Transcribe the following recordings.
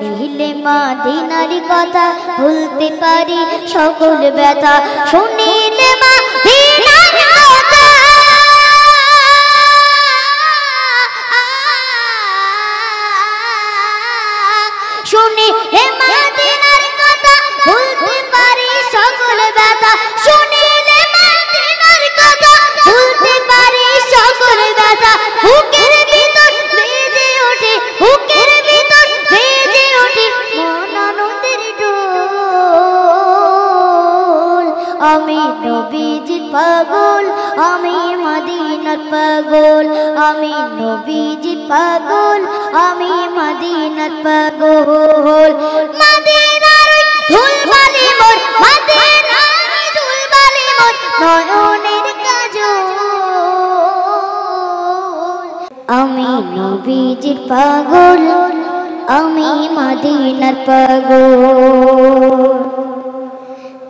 শুনিলে মদিনার কথা ভুলতে পারি সকল ব্যথা শুনিলে মদিনার কথা শুনিলে মদিনার কথা ভুলতে পারি সকল ব্যথা শুনিলে মদিনার কথা ভুলতে পারি সকল ব্যথা বুকের ভিতর বেজে ওঠে বুকের ভিতর বেজে ওঠে মন আনন্দের ঢোল আমি নবীজির পাগল আমি মদিনার পাগল আমি নবীজির পাগল আমি মদিনার পাগল মদিনার ধুলবালি মোর মদিনার ধুলবালি মোর নয়নের কাজল আমি নবীজির পাগল আমি মদিনার পাগল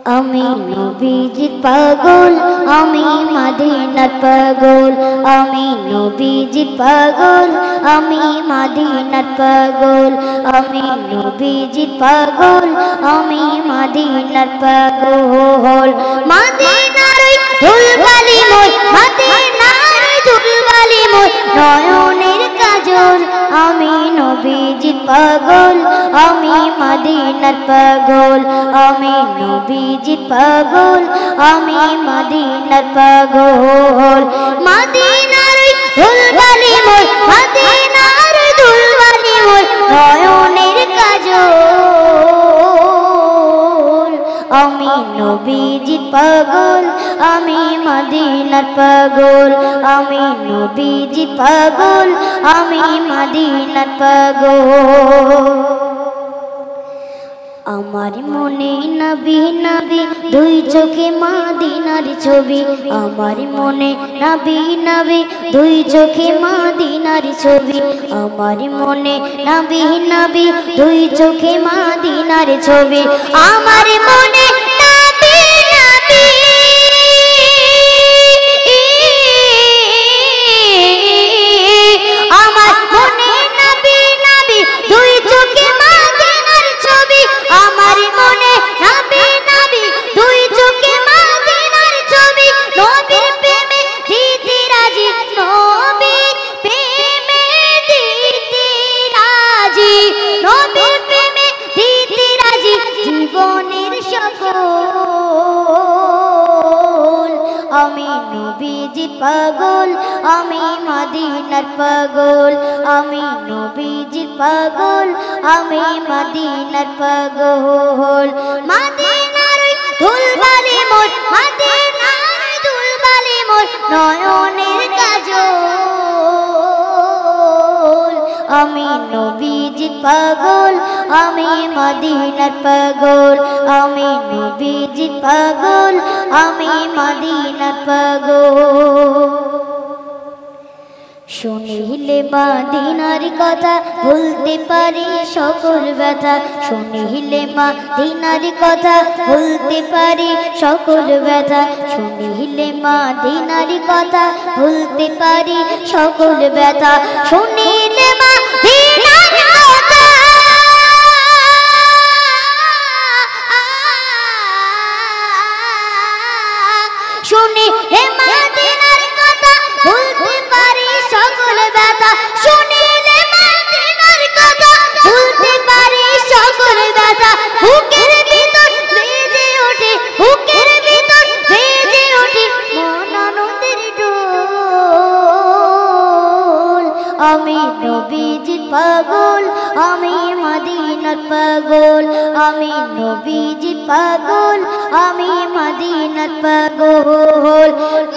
আমি নবীজির পাগল আমি মদিনার পাগল আমি নবীজির পাগল আমি মদিনার পাগল আমি নবীজির পাগল আমি মদিনার পাগল মদিনার ধুলবালি মোর মদিনার ধুলবালি মোর নয়নের কাজল আমি নবীজির পাগল আমি মদিনার পাগল আমি নবীজির পাগল আমি মদিনার পাগল মদিনার ধুলবালি মোর মদিনার ধুলবালি মোর নয়নের কাজল আমি নবীজির পাগল আমি মদিনার পাগল আমি নবীজির পাগল আমি মদিনার পাগল আমার মনে নবী নবী দুই চোখে মদিনার ছবি আমার মনে নবী নবী দুই চোখে মদিনার ছবি আমার মনে নবী নবী দুই চোখে মদিনার ছবি আমার মনে নবী নবী আমার মনে নবী নবী দুই চোখে মদিনার ছবি আমার মনে নবী নবী দুই চোখে মদিনার ছবি নবীর প্রেমে দিতে রাজি নবীর প্রেমে দিতে রাজি নবীর প্রেমে দিতে রাজি জীবনের সকল আমি নবীজির পাগল আমি মদিনার পাগল আমি নবীজির পাগল আমি মদিনার পাগল মদিনার ধুলবালি মোর মদিনার ধুলবালি মোর নয়নের কাজল আমি নবীজির পাগল আমি মদিনার পাগল আমি নবীজির পাগল আমি মদিনার পাগল শুনিলে মদিনার কথা ভুলতে পারি সকল ব্যথা শুনিলে মদিনার কথা ভুলতে পারি সকল ব্যথা শুনিলে মদিনার কথা ভুলতে পারি সকল ব্যথা শুনিলে মদিনার কথা শুনিলে মদিনার কথা ভুলতে পারি সকল ব্যথা শুনিলে মদিনার কথা ভুলতে পারি সকল ব্যথা বুকের ভিতর বেজে ওঠে বুকের ভিতর বেজে ওঠে মন আনন্দের ঢোল আমি নবীজির পাগল আমি মদিনার পাগল আমি নবীজির পাগল আমি মদিনার পাগল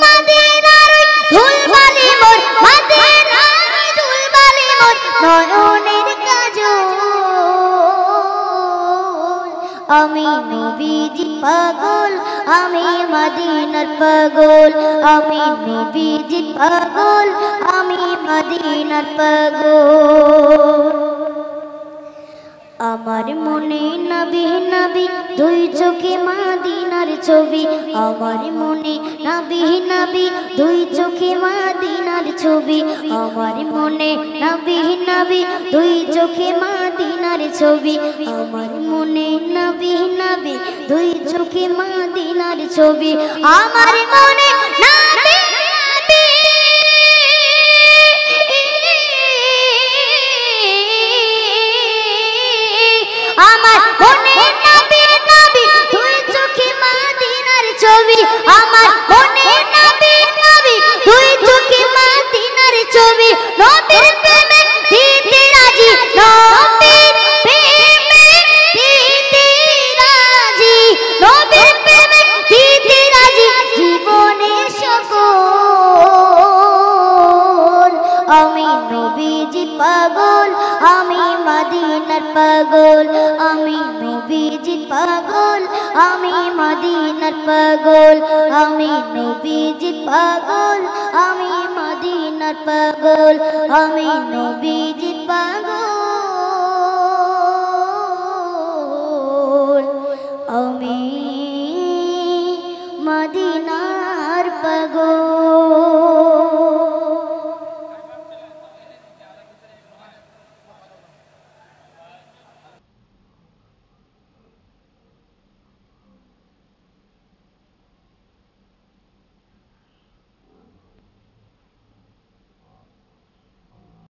মদিনার ধুলবালি মোর মদিনার ধুলবালি মোর নয়নের কাজল আমি নবীজির পাগল আমি মদিনার পাগল আমি নবীজির পাগল আমি মদিনার পাগল আমার মনে নবী নবী দুই চোখে মদিনার ছবি আমার মনে নবী নবী দুই চোখে মদিনার ছবি আমার মনে নবী নবী দুই চোখে মদিনার ছবি আমার মনে নবী নবী দুই চোখে মদিনার ছবি আমার মনে নবী আমার মনে নবী নবী দুই চোখে মদিনার ছবি আমার মনে নবী নবী দুই চোখে মদিনার ছবি নবীর প্রেমে দিতে রাজি নবীর প্রেমে দিতে রাজি নবীর প্রেমে দিতে রাজি জীবনে সকল আমি নবীজি পাগল আমি মদিনার পাগল আমি নবীজি পাগল আমি মদিনার পাগল আমি নবীজি পাগল আমি মদিনার পাগল আমি নবীজি পাগল আমি মদিনার পাগল